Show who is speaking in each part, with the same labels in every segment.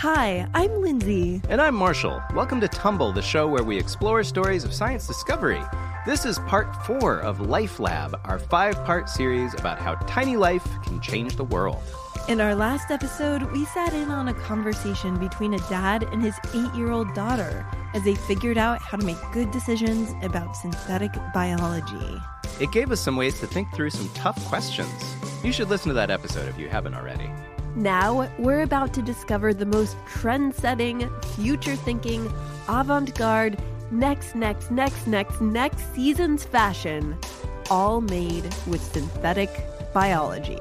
Speaker 1: Hi, I'm Lindsay.
Speaker 2: And I'm Marshall. Welcome to Tumble, the show where we explore stories of science discovery. This is part 4 of Life Lab, our 5-part series about how tiny life can change the world.
Speaker 1: In our last episode, we sat in on a conversation between a dad and his 8-year-old daughter as they figured out how to make good decisions about synthetic biology.
Speaker 2: It gave us some ways to think through some tough questions. You should listen to that episode if you haven't already.
Speaker 1: Now, we're about to discover the most trend-setting, future-thinking, avant-garde, next season's fashion, all made with synthetic biology.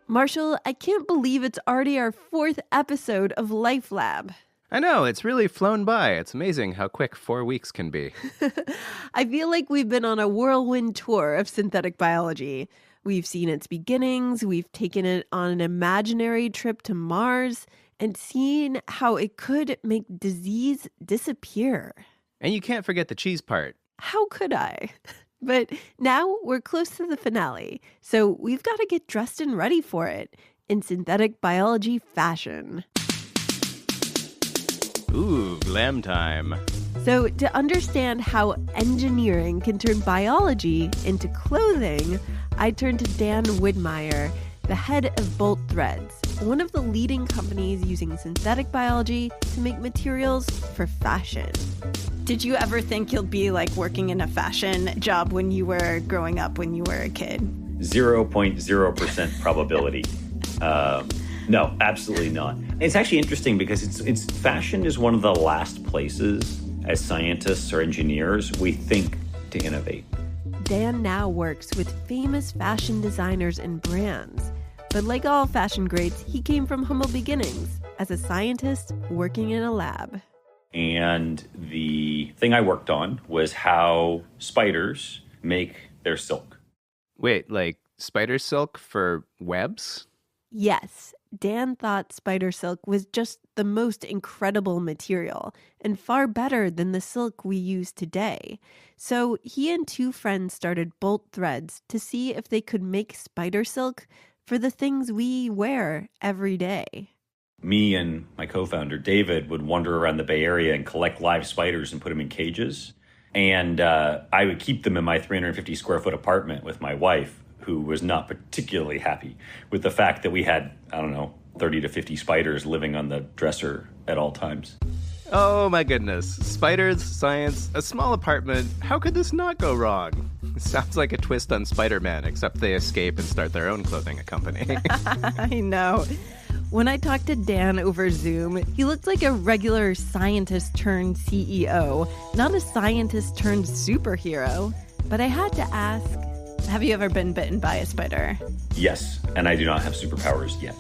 Speaker 1: Marshall, I can't believe it's already our 4th episode of Life Lab.
Speaker 2: I know, it's really flown by. It's amazing how quick 4 weeks can be.
Speaker 1: I feel like we've been on a whirlwind tour of synthetic biology. We've seen its beginnings, we've taken it on an imaginary trip to Mars, and seen how it could make disease disappear.
Speaker 2: And you can't forget the cheese part.
Speaker 1: How could I? But now we're close to the finale, so we've got to get dressed and ready for it in synthetic biology fashion.
Speaker 2: Ooh, glam time.
Speaker 1: So to understand how engineering can turn biology into clothing, I turned to Dan Widmaier, the head of Bolt Threads, one of the leading companies using synthetic biology to make materials for fashion. Did you ever think you'll be like working in a fashion job when you were growing up, when you were a kid?
Speaker 3: 0.0% probability. No, absolutely not. It's actually interesting because it's fashion is one of the last places as scientists or engineers we think to innovate.
Speaker 1: Dan now works with famous fashion designers and brands. But like all fashion greats, he came from humble beginnings as a scientist working in a lab.
Speaker 3: And the thing I worked on was how spiders make their silk.
Speaker 2: Wait, like spider silk for webs?
Speaker 1: Yes, Dan thought spider silk was just the most incredible material and far better than the silk we use today. So he and 2 friends started Bolt Threads to see if they could make spider silk for the things we wear every day.
Speaker 3: Me and my co-founder, David, would wander around the Bay Area and collect live spiders and put them in cages. And I would keep them in my 350 square foot apartment with my wife, who was not particularly happy with the fact that we had, 30 to 50 spiders living on the dresser at all times.
Speaker 2: Oh my goodness. Spiders, science, a small apartment. How could this not go wrong? It sounds like a twist on Spider-Man, except they escape and start their own clothing company.
Speaker 1: I know. When I talked to Dan over Zoom, he looked like a regular scientist turned CEO, not a scientist turned superhero. But I had to ask, have you ever been bitten by a spider?
Speaker 3: Yes, and I do not have superpowers yet.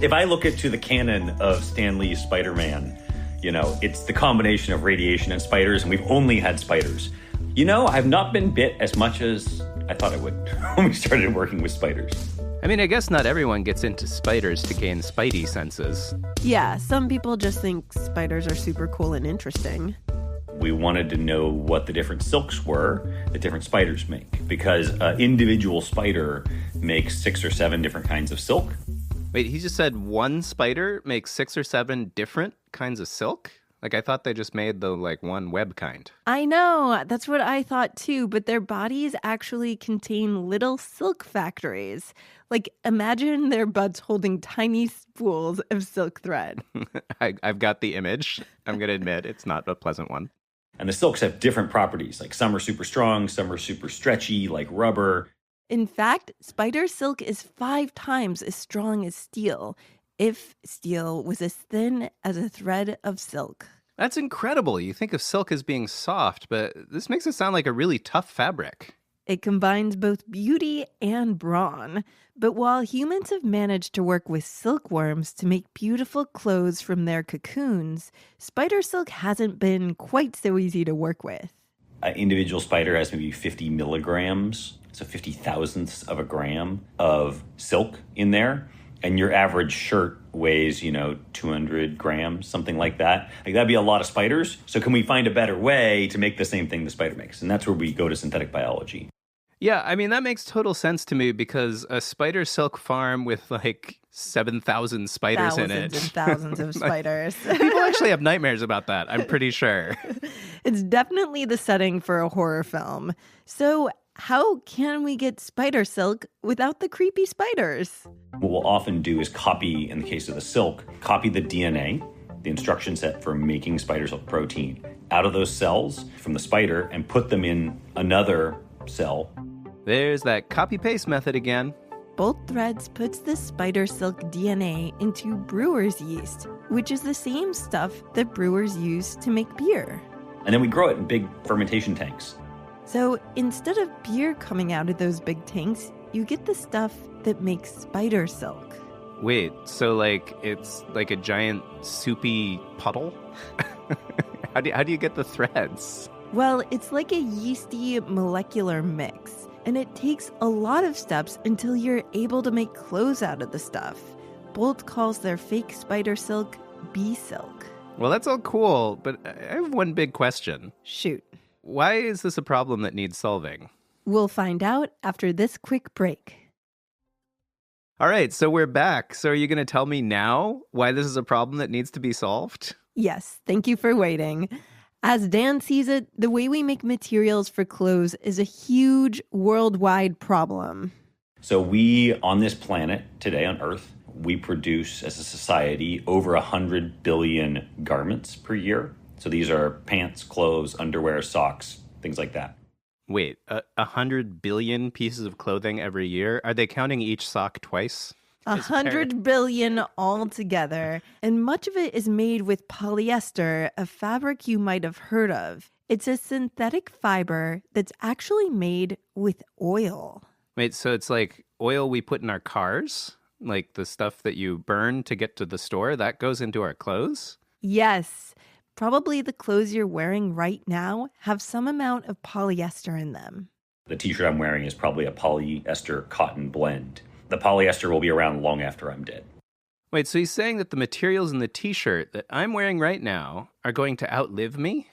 Speaker 3: If I look to the canon of Stan Lee's Spider-Man, it's the combination of radiation and spiders, and we've only had spiders. I've not been bit as much as I thought I would when we started working with spiders.
Speaker 2: I mean, I guess not everyone gets into spiders to gain spidey senses.
Speaker 1: Yeah, some people just think spiders are super cool and interesting.
Speaker 3: We wanted to know what the different silks were that different spiders make, because an individual spider makes 6 or 7 different kinds of silk.
Speaker 2: Wait, he just said one spider makes 6 or 7 different kinds of silk? Like, I thought they just made the, one web kind.
Speaker 1: I know, that's what I thought too, but their bodies actually contain little silk factories. Like, imagine their butts holding tiny spools of silk thread.
Speaker 2: I've got the image. I'm going to admit it's not a pleasant one.
Speaker 3: And the silks have different properties, like some are super strong, some are super stretchy, like rubber.
Speaker 1: In fact, spider silk is 5 times as strong as steel, if steel was as thin as a thread of silk.
Speaker 2: That's incredible. You think of silk as being soft, but this makes it sound like a really tough fabric.
Speaker 1: It combines both beauty and brawn. But while humans have managed to work with silkworms to make beautiful clothes from their cocoons, spider silk hasn't been quite so easy to work with.
Speaker 3: An individual spider has maybe 50 milligrams, so 50 thousandths of a gram of silk in there. and your average shirt weighs, 200 grams, something like that. Like, that'd be a lot of spiders. So can we find a better way to make the same thing the spider makes? And that's where we go to synthetic biology.
Speaker 2: Yeah, I mean, that makes total sense to me because a spider silk farm with like 7,000 spiders in it.
Speaker 1: Thousands and thousands of spiders.
Speaker 2: People actually have nightmares about that, I'm pretty sure.
Speaker 1: It's definitely the setting for a horror film. So how can we get spider silk without the creepy spiders?
Speaker 3: What we'll often do is copy, in the case of the silk, copy the DNA, the instruction set for making spider silk protein, out of those cells from the spider and put them in another cell.
Speaker 2: There's that copy-paste method again.
Speaker 1: Bolt Threads puts the spider silk DNA into brewer's yeast, which is the same stuff that brewers use to make beer.
Speaker 3: And then we grow it in big fermentation tanks.
Speaker 1: So instead of beer coming out of those big tanks, you get the stuff that makes spider silk.
Speaker 2: Wait, so it's like a giant soupy puddle? How do you get the threads?
Speaker 1: Well, it's like a yeasty molecular mix, and it takes a lot of steps until you're able to make clothes out of the stuff. Bolt calls their fake spider silk bee silk.
Speaker 2: Well, that's all cool, but I have one big question.
Speaker 1: Shoot.
Speaker 2: Why is this a problem that needs solving?
Speaker 1: We'll find out after this quick break.
Speaker 2: All right, so we're back. So are you going to tell me now why this is a problem that needs to be solved?
Speaker 1: Yes, thank you for waiting. As Dan sees it, the way we make materials for clothes is a huge worldwide problem.
Speaker 3: So we, on this planet today on Earth, we produce as a society over 100 billion garments per year. So these are pants, clothes, underwear, socks, things like that.
Speaker 2: Wait, 100 billion pieces of clothing every year? Are they counting each sock twice?
Speaker 1: 100 billion altogether, and much of it is made with polyester, a fabric you might have heard of. It's a synthetic fiber that's actually made with oil.
Speaker 2: Wait, so it's like oil we put in our cars? Like the stuff that you burn to get to the store, that goes into our clothes?
Speaker 1: Yes. Probably the clothes you're wearing right now have some amount of polyester in them.
Speaker 3: The t-shirt I'm wearing is probably a polyester cotton blend. The polyester will be around long after I'm dead.
Speaker 2: Wait, so he's saying that the materials in the t-shirt that I'm wearing right now are going to outlive me?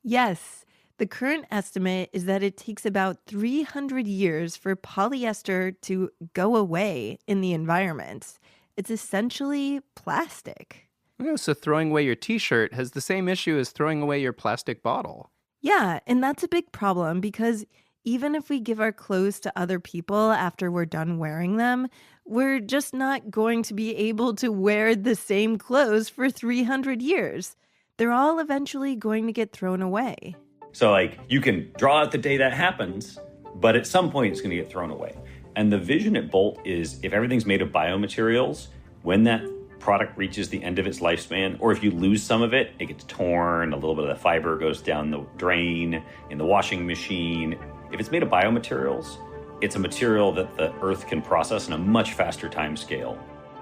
Speaker 1: Yes. The current estimate is that it takes about 300 years for polyester to go away in the environment. It's essentially plastic.
Speaker 2: Oh, so throwing away your t-shirt has the same issue as throwing away your plastic bottle.
Speaker 1: Yeah, and that's a big problem because even if we give our clothes to other people after we're done wearing them, we're just not going to be able to wear the same clothes for 300 years. They're all eventually going to get thrown away.
Speaker 3: So you can draw out the day that happens, but at some point it's going to get thrown away. And the vision at Bolt is if everything's made of biomaterials, when that product reaches the end of its lifespan, or if you lose some of it, it gets torn, a little bit of the fiber goes down the drain, in the washing machine. If it's made of biomaterials, it's a material that the Earth can process in a much faster time scale.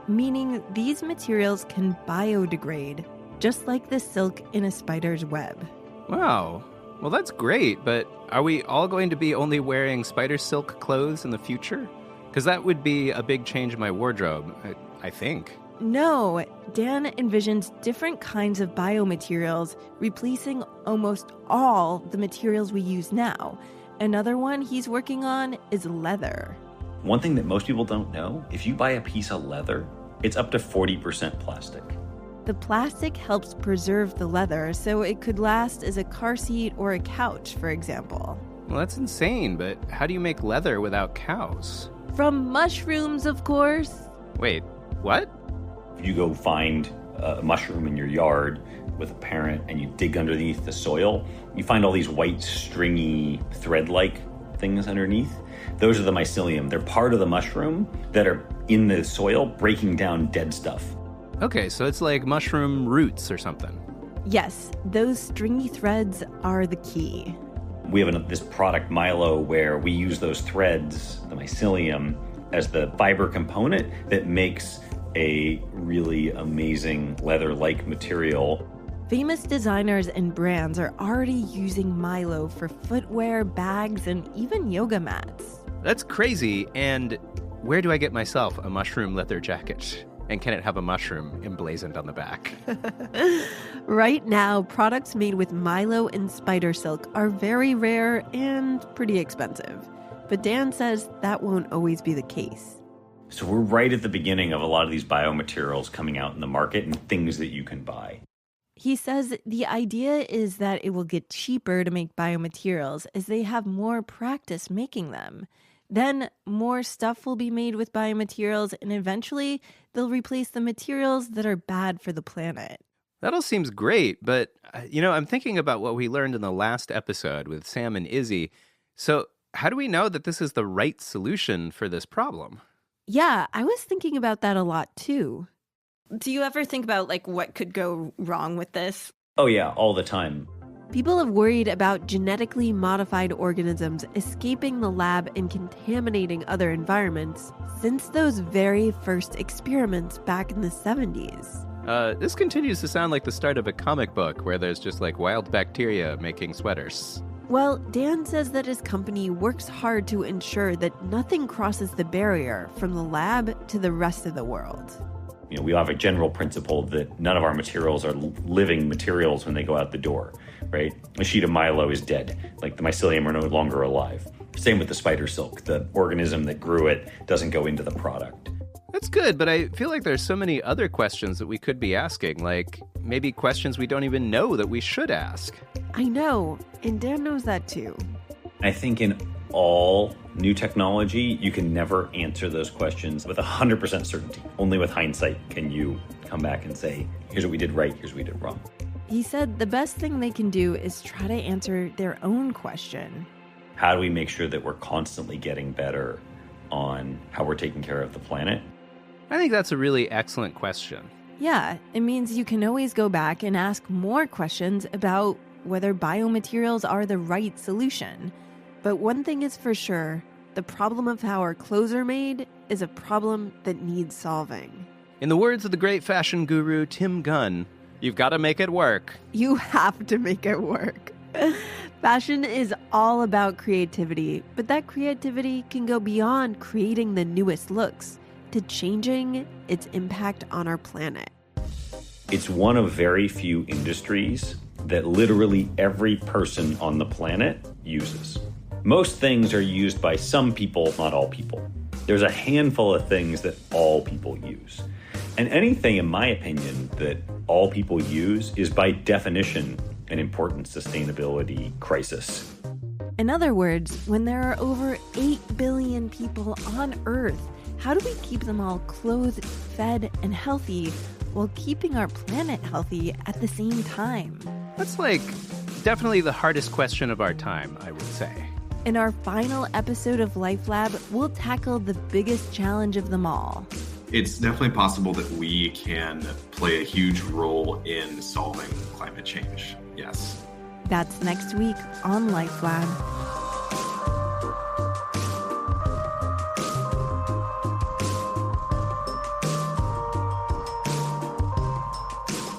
Speaker 1: Meaning these materials can biodegrade, just like the silk in a spider's web.
Speaker 2: Wow. Well, that's great, but are we all going to be only wearing spider silk clothes in the future? Because that would be a big change in my wardrobe, I think.
Speaker 1: No, Dan envisions different kinds of biomaterials replacing almost all the materials we use now. Another one he's working on is leather.
Speaker 3: One thing that most people don't know, if you buy a piece of leather, it's up to 40% plastic.
Speaker 1: The plastic helps preserve the leather so it could last as a car seat or a couch, for example.
Speaker 2: Well, that's insane, but how do you make leather without cows?
Speaker 1: From mushrooms, of course.
Speaker 2: Wait, what?
Speaker 3: If you go find a mushroom in your yard with a parent and you dig underneath the soil, you find all these white, stringy, thread-like things underneath. Those are the mycelium. They're part of the mushroom that are in the soil breaking down dead stuff.
Speaker 2: Okay, so it's like mushroom roots or something.
Speaker 1: Yes, those stringy threads are the key.
Speaker 3: We have this product, Milo, where we use those threads, the mycelium, as the fiber component that makes a really amazing leather-like material.
Speaker 1: Famous designers and brands are already using Milo for footwear, bags, and even yoga mats.
Speaker 2: That's crazy. And where do I get myself a mushroom leather jacket? And can it have a mushroom emblazoned on the back?
Speaker 1: Right now, products made with milo and spider silk are very rare and pretty expensive. But Dan says that won't always be the case.
Speaker 3: So we're right at the beginning of a lot of these biomaterials coming out in the market and things that you can buy.
Speaker 1: He says the idea is that it will get cheaper to make biomaterials as they have more practice making them. Then more stuff will be made with biomaterials, and eventually they'll replace the materials that are bad for the planet.
Speaker 2: That all seems great, but, I'm thinking about what we learned in the last episode with Sam and Izzy. So how do we know that this is the right solution for this problem?
Speaker 1: Yeah, I was thinking about that a lot, too. Do you ever think about, what could go wrong with this?
Speaker 3: Oh, yeah, all the time.
Speaker 1: People have worried about genetically modified organisms escaping the lab and contaminating other environments since those very first experiments back in the 70s.
Speaker 2: This continues to sound like the start of a comic book where there's just wild bacteria making sweaters.
Speaker 1: Well, Dan says that his company works hard to ensure that nothing crosses the barrier from the lab to the rest of the world.
Speaker 3: We have a general principle that none of our materials are living materials when they go out the door, right? A sheet of milo is dead. The mycelium are no longer alive. Same with the spider silk. The organism that grew it doesn't go into the product.
Speaker 2: That's good, but I feel like there's so many other questions that we could be asking, maybe questions we don't even know that we should ask.
Speaker 1: I know, and Dan knows that too.
Speaker 3: I think in all new technology, you can never answer those questions with 100% certainty. Only with hindsight can you come back and say, here's what we did right, here's what we did wrong.
Speaker 1: He said the best thing they can do is try to answer their own question.
Speaker 3: How do we make sure that we're constantly getting better on how we're taking care of the planet?
Speaker 2: I think that's a really excellent question.
Speaker 1: Yeah, it means you can always go back and ask more questions about whether biomaterials are the right solution. But one thing is for sure, the problem of how our clothes are made is a problem that needs solving.
Speaker 2: In the words of the great fashion guru Tim Gunn, you've got to make it work.
Speaker 1: You have to make it work. Fashion is all about creativity, but that creativity can go beyond creating the newest looks to changing its impact on our planet.
Speaker 3: It's one of very few industries that literally every person on the planet uses. Most things are used by some people, not all people. There's a handful of things that all people use. And anything, in my opinion, that all people use is by definition an important sustainability crisis.
Speaker 1: In other words, when there are over 8 billion people on Earth, how do we keep them all clothed, fed, and healthy while keeping our planet healthy at the same time?
Speaker 2: That's definitely the hardest question of our time, I would say.
Speaker 1: In our final episode of Life Lab, we'll tackle the biggest challenge of them all.
Speaker 4: It's definitely possible that we can play a huge role in solving climate change. Yes.
Speaker 1: That's next week on Life Lab.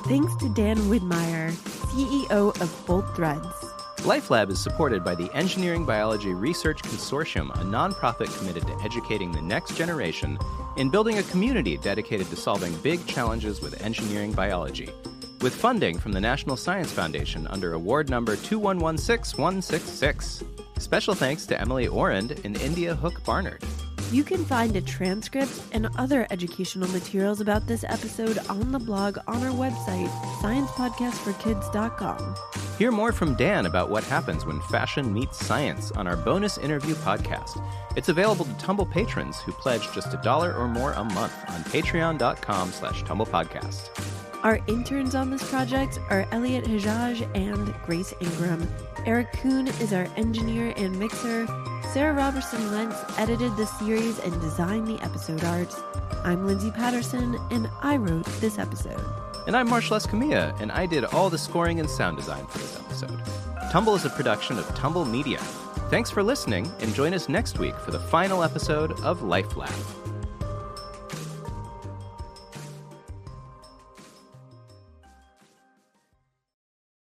Speaker 1: Thanks to Dan Widmaier, CEO of Bolt Threads.
Speaker 2: LifeLab is supported by the Engineering Biology Research Consortium, a nonprofit committed to educating the next generation in building a community dedicated to solving big challenges with engineering biology, with funding from the National Science Foundation under award number 2116166. Special thanks to Emily Orand and India Hook Barnard.
Speaker 1: You can find a transcript and other educational materials about this episode on the blog on our website, sciencepodcastforkids.com.
Speaker 2: Hear more from Dan about what happens when fashion meets science on our bonus interview podcast. It's available to Tumble patrons who pledge just $1 or more a month on patreon.com/TumblePodcast.
Speaker 1: Our interns on this project are Elliot Hajaj and Grace Ingram. Eric Kuhn is our engineer and mixer. Sarah Robertson Lentz edited the series and designed the episode art. I'm Lindsay Patterson, and I wrote this episode.
Speaker 2: And I'm Marshall Escamilla, and I did all the scoring and sound design for this episode. Tumble is a production of Tumble Media. Thanks for listening, and join us next week for the final episode of Life Lab.